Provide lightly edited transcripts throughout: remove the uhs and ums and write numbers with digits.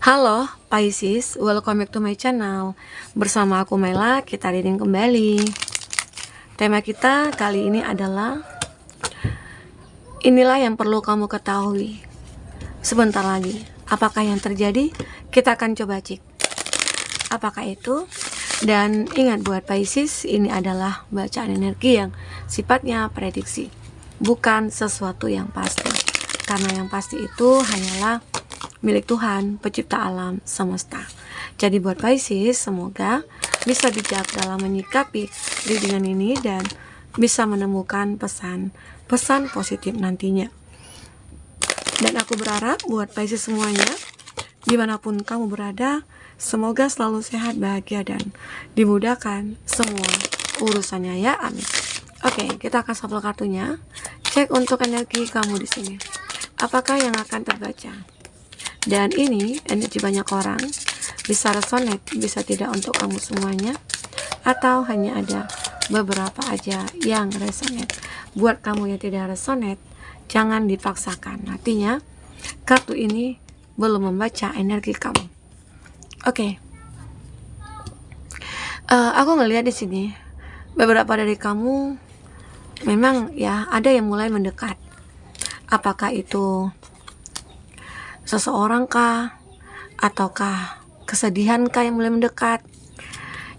Halo Pisces, welcome back to my channel. Bersama aku Mela, kita reading kembali. Tema kita kali ini adalah inilah yang perlu kamu ketahui. Sebentar lagi, apakah yang terjadi? Kita akan coba cek apakah itu. Dan ingat buat Pisces, ini adalah bacaan energi yang sifatnya prediksi, bukan sesuatu yang pasti. Karena yang pasti itu hanyalah milik Tuhan, pencipta alam semesta. Jadi buat Pisces, semoga bisa bijak dalam menyikapi readingan ini dan bisa menemukan pesan positif nantinya. Dan aku berharap buat Pisces semuanya, dimanapun kamu berada, semoga selalu sehat, bahagia, dan dimudahkan semua urusannya ya, amin. Oke, kita akan shuffle kartunya. Cek untuk energi kamu di sini. Apakah yang akan terbaca? Dan ini energi banyak orang, bisa resonate, bisa tidak untuk kamu semuanya, atau hanya ada beberapa aja yang resonate. Buat kamu yang tidak resonate, jangan dipaksakan. Artinya kartu ini belum membaca energi kamu. Oke. Aku ngelihat di sini beberapa dari kamu memang ya ada yang mulai mendekat. Apakah itu seseorang kah, ataukah kesedihan kah yang mulai mendekat?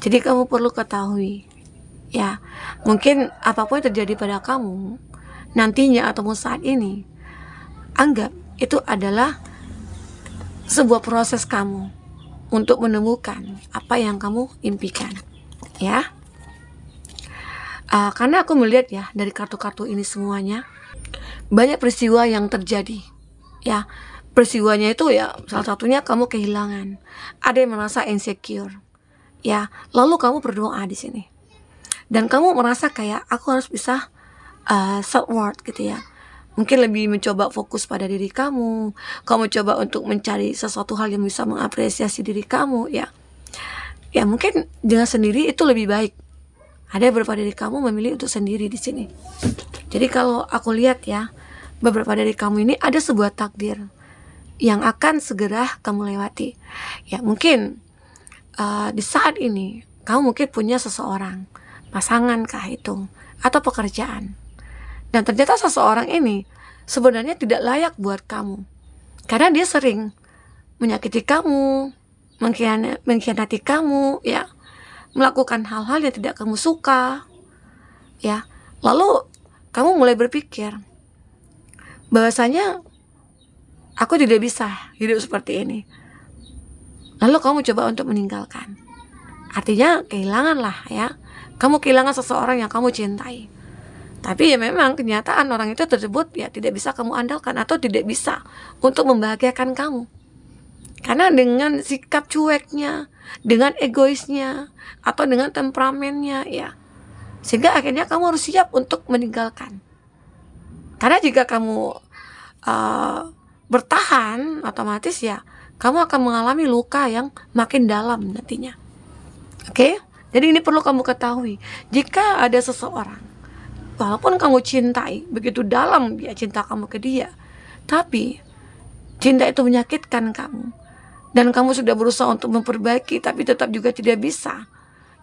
Jadi kamu perlu ketahui ya, mungkin apapun yang terjadi pada kamu nantinya ataupun saat ini, anggap itu adalah sebuah proses kamu untuk menemukan apa yang kamu impikan ya. Karena aku melihat ya dari kartu-kartu ini semuanya banyak peristiwa yang terjadi ya. Peristiwanya itu ya salah satunya kamu kehilangan, ada yang merasa insecure ya, lalu kamu berdoa di sini dan kamu merasa kayak aku harus bisa self-worth gitu ya. Mungkin lebih mencoba fokus pada diri kamu coba untuk mencari sesuatu hal yang bisa mengapresiasi diri kamu ya. Ya mungkin dengan sendiri itu lebih baik. Ada beberapa dari kamu memilih untuk sendiri di sini. Jadi kalau aku lihat ya, beberapa dari kamu ini ada sebuah takdir yang akan segera kamu lewati. Ya mungkin di saat ini kamu mungkin punya seseorang, pasangan kah itu, atau pekerjaan. Dan ternyata seseorang ini sebenarnya tidak layak buat kamu. Karena dia sering menyakiti kamu, mengkhianati kamu, ya, melakukan hal-hal yang tidak kamu suka, ya. Lalu kamu mulai berpikir bahwasanya aku tidak bisa hidup seperti ini. Lalu kamu coba untuk meninggalkan. Artinya kehilangan lah ya. Kamu kehilangan seseorang yang kamu cintai. Tapi ya memang kenyataan orang itu tersebut ya tidak bisa kamu andalkan atau tidak bisa untuk membahagiakan kamu. Karena dengan sikap cueknya, dengan egoisnya, atau dengan temperamennya ya, sehingga akhirnya kamu harus siap untuk meninggalkan. Karena jika kamu bertahan, otomatis ya kamu akan mengalami luka yang makin dalam nantinya. Oke? Jadi ini perlu kamu ketahui. Jika ada seseorang, walaupun kamu cintai begitu dalam ya cinta kamu ke dia, tapi cinta itu menyakitkan kamu dan kamu sudah berusaha untuk memperbaiki tapi tetap juga tidak bisa,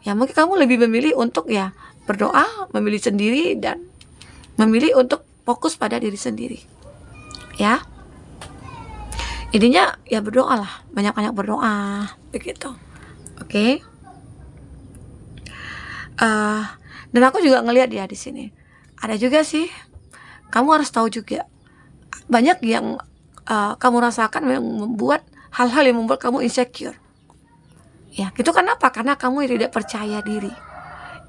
ya mungkin kamu lebih memilih untuk ya berdoa, memilih sendiri, dan memilih untuk fokus pada diri sendiri ya. Intinya ya berdoa lah, banyak-banyak berdoa begitu. Oke. Dan aku juga ngelihat ya di sini ada juga sih, kamu harus tahu juga banyak yang kamu rasakan yang membuat hal-hal yang membuat kamu insecure ya. Itu karena apa? Karena kamu yang tidak percaya diri.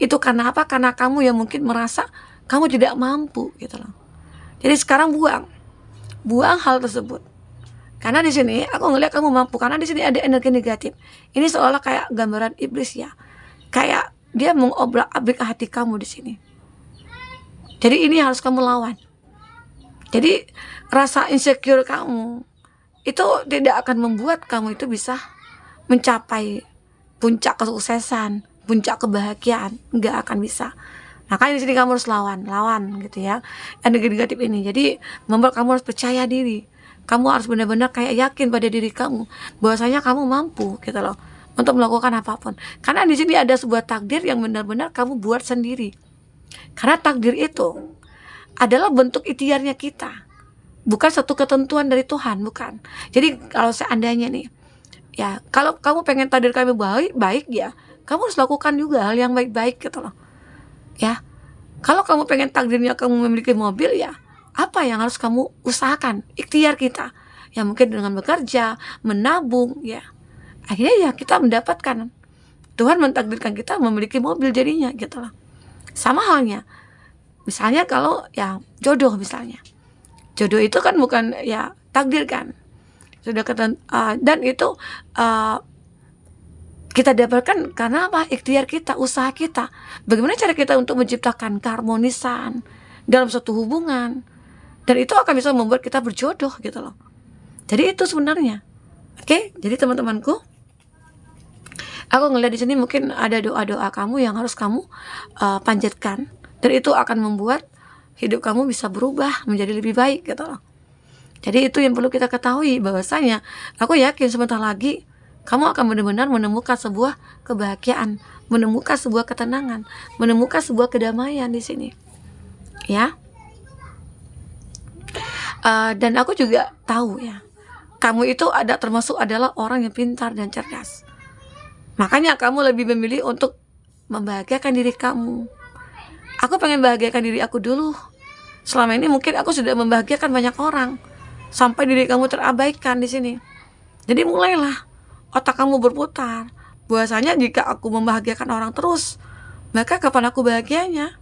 Itu karena apa? Karena kamu yang mungkin merasa kamu tidak mampu gitu loh. Jadi sekarang buang hal tersebut. Karena di sini aku ngelihat kamu mampu, karena di sini ada energi negatif. Ini seolah kayak gambaran iblis ya. Kayak dia mengobrak-abrik hati kamu di sini. Jadi ini harus kamu lawan. Jadi rasa insecure kamu itu tidak akan membuat kamu itu bisa mencapai puncak kesuksesan, puncak kebahagiaan, enggak akan bisa. Makanya di sini kamu harus lawan gitu ya energi negatif ini. Jadi membuat kamu harus percaya diri. kamu harus benar-benar kayak yakin pada diri kamu bahwasanya kamu mampu gitu loh untuk melakukan apapun. Karena di sini ada sebuah takdir yang benar-benar kamu buat sendiri. Karena takdir itu adalah bentuk ikhtiarnya kita, bukan satu ketentuan dari Tuhan, bukan. Jadi kalau seandainya nih, ya kalau kamu pengen takdir kamu baik ya, kamu harus lakukan juga hal yang baik-baik gitu loh. Ya, kalau kamu pengen takdirnya kamu memiliki mobil ya, apa yang harus kamu usahakan? Ikhtiar kita. Ya mungkin dengan bekerja, menabung ya. Akhirnya ya kita mendapatkan. Tuhan mentakdirkan kita memiliki mobil jadinya gitu loh. Sama halnya. Misalnya kalau ya jodoh misalnya. Jodoh itu kan bukan ya takdir kan. Dan itu kita dapatkan karena apa? Ikhtiar kita, usaha kita. Bagaimana cara kita untuk menciptakan keharmonisan dalam suatu hubungan. Dan itu akan bisa membuat kita berjodoh gitu loh. Jadi itu sebenarnya. Oke, jadi teman-temanku, aku ngeliat di sini mungkin ada doa-doa kamu yang harus kamu panjatkan, dan itu akan membuat hidup kamu bisa berubah menjadi lebih baik gitu loh. Jadi itu yang perlu kita ketahui, bahwasanya aku yakin sebentar lagi kamu akan benar-benar menemukan sebuah kebahagiaan, menemukan sebuah ketenangan, menemukan sebuah kedamaian di sini. Ya. Dan aku juga tahu ya, kamu itu termasuk adalah orang yang pintar dan cerdas. Makanya kamu lebih memilih untuk membahagiakan diri kamu. Aku pengen bahagiakan diri aku dulu. Selama ini mungkin aku sudah membahagiakan banyak orang, sampai diri kamu terabaikan di sini. Jadi mulailah otak kamu berputar. Bahwasanya jika aku membahagiakan orang terus, maka kapan aku bahagianya?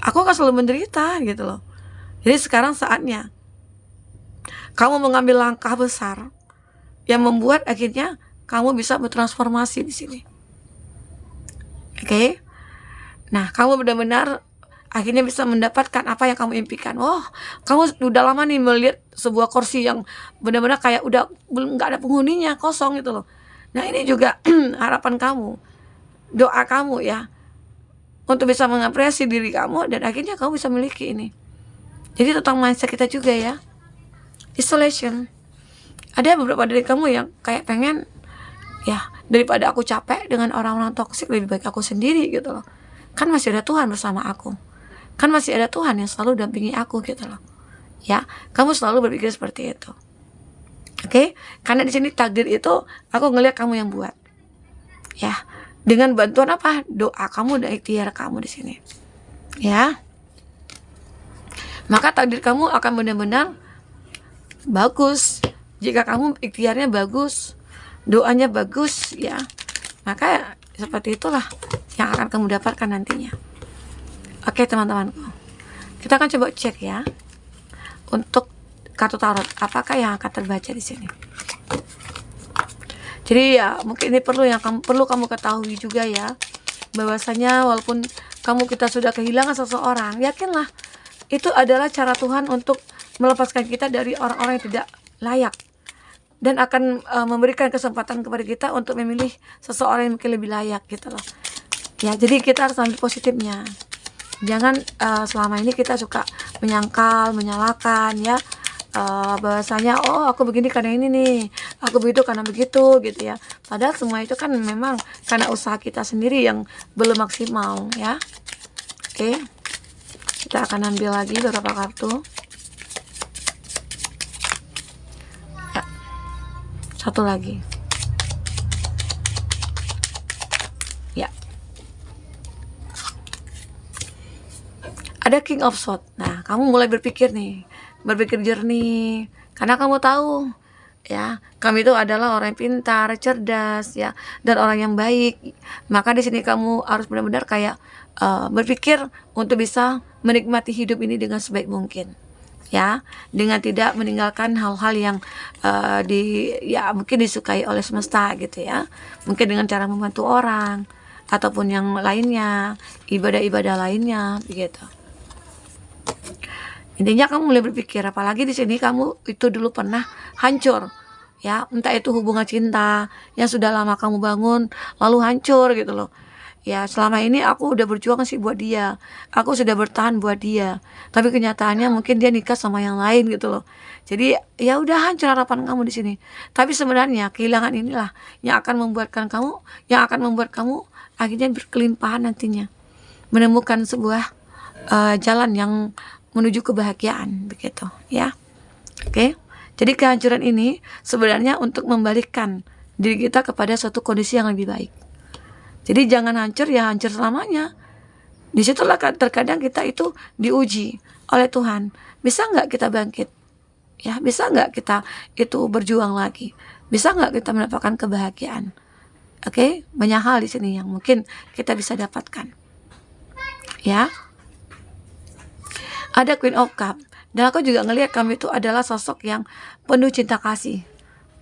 Aku akan selalu menderita gitu loh. Jadi sekarang saatnya kamu mengambil langkah besar yang membuat akhirnya kamu bisa bertransformasi di sini. Oke? Nah, kamu benar-benar akhirnya bisa mendapatkan apa yang kamu impikan. Oh, kamu udah lama nih melihat sebuah kursi yang benar-benar kayak udah belum nggak ada penghuninya, kosong gitu loh. Nah, ini juga harapan kamu, doa kamu ya, untuk bisa mengapresiasi diri kamu dan akhirnya kamu bisa memiliki ini. Jadi tentang mindset kita juga ya. Isolation. Ada beberapa dari kamu yang kayak pengen ya, daripada aku capek dengan orang-orang toksik, lebih baik aku sendiri gitu loh. Kan masih ada Tuhan bersama aku. Kan masih ada Tuhan yang selalu dampingi aku gitu loh. Ya, kamu selalu berpikir seperti itu. Oke? Karena di sini takdir itu aku ngelihat kamu yang buat. Ya, dengan bantuan apa? Doa kamu dan ikhtiar kamu di sini. Ya. Maka takdir kamu akan benar-benar bagus. Jika kamu ikhtiarnya bagus, doanya bagus ya, maka seperti itulah yang akan kamu dapatkan nantinya. Oke teman-temanku, kita akan coba cek ya untuk kartu tarot apakah yang akan terbaca di sini. Jadi ya mungkin ini perlu kamu ketahui juga ya, bahwasanya walaupun kita sudah kehilangan seseorang, yakinlah itu adalah cara Tuhan untuk melepaskan kita dari orang-orang yang tidak layak, dan akan memberikan kesempatan kepada kita untuk memilih seseorang yang mungkin lebih layak gitu loh. Ya, jadi kita harus ambil positifnya. Jangan selama ini kita suka menyangkal, menyalahkan ya, bahwasanya oh aku begini karena ini nih, aku begitu karena begitu gitu ya. Padahal semua itu kan memang karena usaha kita sendiri yang belum maksimal ya. Oke. Kita akan ambil lagi beberapa kartu. Ya. Satu lagi. Ya. Ada King of Swords. Nah, kamu mulai berpikir nih, berpikir jernih, karena kamu tahu ya, kami itu adalah orang yang pintar, cerdas ya, dan orang yang baik. Maka di sini kamu harus benar-benar kayak berpikir untuk bisa menikmati hidup ini dengan sebaik mungkin ya, dengan tidak meninggalkan hal-hal yang mungkin disukai oleh semesta gitu ya, mungkin dengan cara membantu orang ataupun yang lainnya, ibadah-ibadah lainnya begitu. Intinya kamu mulai berpikir, apalagi di sini kamu itu dulu pernah hancur ya, entah itu hubungan cinta yang sudah lama kamu bangun lalu hancur gitu loh Ya selama ini aku udah berjuang sih buat dia, aku sudah bertahan buat dia, tapi kenyataannya mungkin dia nikah sama yang lain gitu loh. Jadi ya udah, hancur harapan kamu di sini. Tapi sebenarnya kehilangan inilah yang akan membuat kamu akhirnya berkelimpahan nantinya, menemukan sebuah jalan yang menuju kebahagiaan begitu ya. Oke. Jadi kehancuran ini sebenarnya untuk membalikkan diri kita kepada suatu kondisi yang lebih baik. Jadi jangan hancur ya hancur selamanya. Disitulah terkadang kita itu diuji oleh Tuhan. Bisa nggak kita bangkit? Ya, bisa nggak kita itu berjuang lagi? Bisa nggak kita mendapatkan kebahagiaan? Oke, banyak hal di sini yang mungkin kita bisa dapatkan. Ya, ada Queen of Cup. Dan aku juga ngelihat kamu itu adalah sosok yang penuh cinta kasih,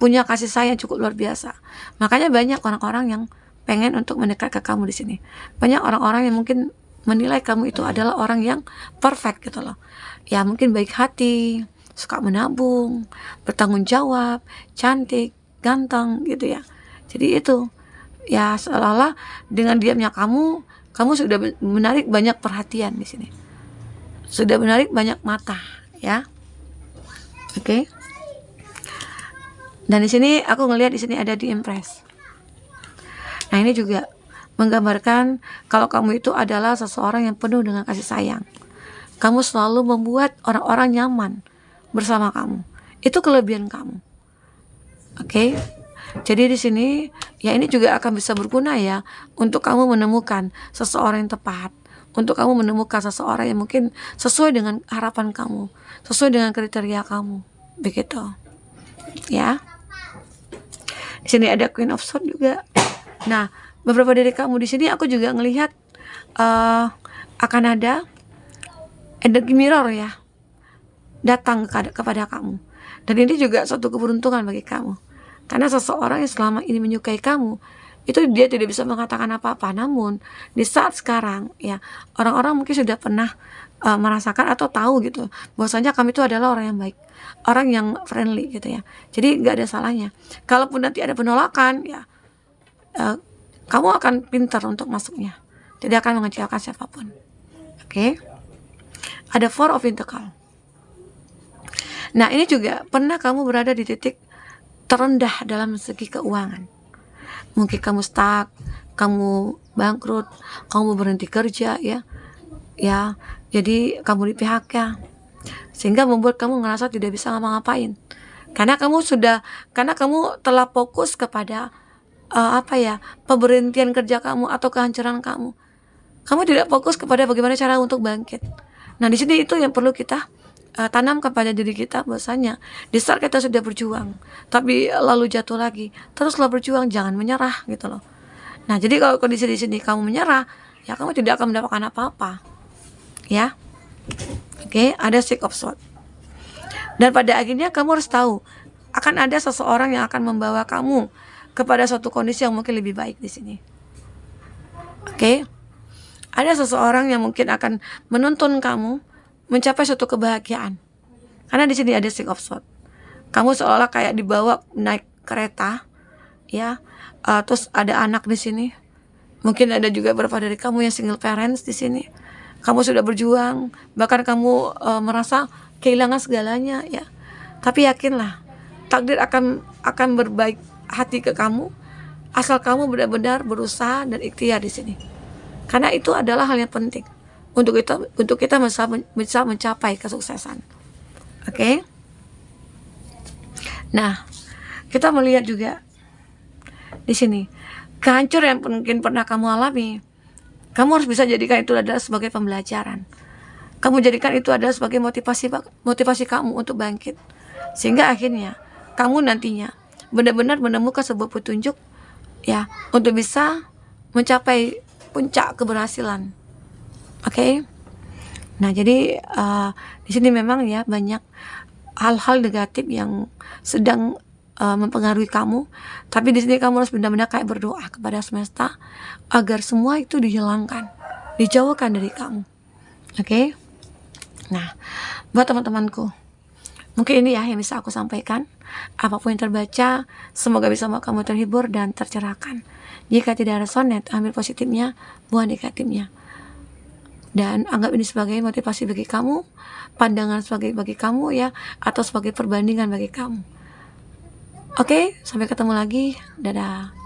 punya kasih sayang cukup luar biasa. Makanya banyak orang-orang yang pengen untuk mendekat ke kamu di sini. Banyak orang-orang yang mungkin menilai kamu itu adalah orang yang perfect gitu loh. Ya mungkin baik hati, suka menabung, bertanggung jawab, cantik, ganteng gitu ya. Jadi itu ya seolah-olah dengan diamnya kamu sudah menarik banyak perhatian di sini. Sudah menarik banyak mata ya. Oke. Dan di sini aku ngelihat di sini ada di Empress. Nah ini juga menggambarkan kalau kamu itu adalah seseorang yang penuh dengan kasih sayang. Kamu selalu membuat orang-orang nyaman bersama kamu. Itu kelebihan kamu. Oke. Jadi di sini ya ini juga akan bisa berguna ya untuk kamu menemukan seseorang yang tepat. Untuk kamu menemukan seseorang yang mungkin sesuai dengan harapan kamu, sesuai dengan kriteria kamu. Begitu. Ya. Di sini ada Queen of Swords juga. Nah, beberapa dari kamu di sini aku juga ngelihat akan ada energi mirror ya datang kepada kamu. Dan ini juga suatu keberuntungan bagi kamu. Karena seseorang yang selama ini menyukai kamu, itu dia tidak bisa mengatakan apa-apa. Namun di saat sekarang ya orang-orang mungkin sudah pernah merasakan atau tahu gitu bahwasanya kamu itu adalah orang yang baik, orang yang friendly gitu ya. Jadi nggak ada salahnya. Kalaupun nanti ada penolakan ya kamu akan pintar untuk masuknya, tidak akan mengecewakan siapapun. Oke. Ada Four of Pentacles. Nah ini juga pernah kamu berada di titik terendah dalam segi keuangan. Mungkin kamu stuck, kamu bangkrut, kamu berhenti kerja ya, jadi kamu di PHK, sehingga membuat kamu ngerasa tidak bisa ngapa-ngapain. Karena kamu telah fokus kepada pemberhentian kerja kamu atau kehancuran kamu. Kamu tidak fokus kepada bagaimana cara untuk bangkit. Nah di sini itu yang perlu kita tanam kepada diri kita bahwasanya di saat kita sudah berjuang tapi lalu jatuh lagi, teruslah berjuang, jangan menyerah gitu loh. Nah jadi kalau kondisi di sini kamu menyerah, ya kamu tidak akan mendapatkan apa-apa ya. Oke, ada Six of Swords. Dan pada akhirnya kamu harus tahu akan ada seseorang yang akan membawa kamu kepada suatu kondisi yang mungkin lebih baik di sini. Oke. Ada seseorang yang mungkin akan menuntun kamu mencapai suatu kebahagiaan. Karena di sini ada Six of Swords. Kamu seolah kayak dibawa naik kereta, ya. Terus ada anak di sini. Mungkin ada juga beberapa dari kamu yang single parents di sini. Kamu sudah berjuang, bahkan kamu merasa kehilangan segalanya, ya. Tapi yakinlah, takdir akan berbaik hati ke kamu, asal kamu benar-benar berusaha dan ikhtiar di sini. Karena itu adalah hal yang penting untuk kita bisa mencapai kesuksesan. Oke. Nah, kita melihat juga di sini kehancuran yang mungkin pernah kamu alami. Kamu harus bisa jadikan itu adalah sebagai pembelajaran. Kamu jadikan itu adalah sebagai motivasi kamu untuk bangkit. Sehingga akhirnya kamu nantinya benar-benar menemukan sebuah petunjuk ya untuk bisa mencapai puncak keberhasilan. Oke. Nah, jadi di sini memang ya banyak hal-hal negatif yang sedang mempengaruhi kamu, tapi di sini kamu harus benar-benar kayak berdoa kepada semesta agar semua itu dihilangkan, dijauhkan dari kamu. Oke. Nah, buat teman-temanku, Mungkin ini ya yang bisa aku sampaikan. Apapun yang terbaca, semoga bisa membuat kamu terhibur dan tercerahkan. Jika tidak resonate, ambil positifnya, buang negatifnya. Dan anggap ini sebagai motivasi bagi kamu, pandangan sebagai bagi kamu ya, atau sebagai perbandingan bagi kamu. Oke, sampai ketemu lagi. Dadah.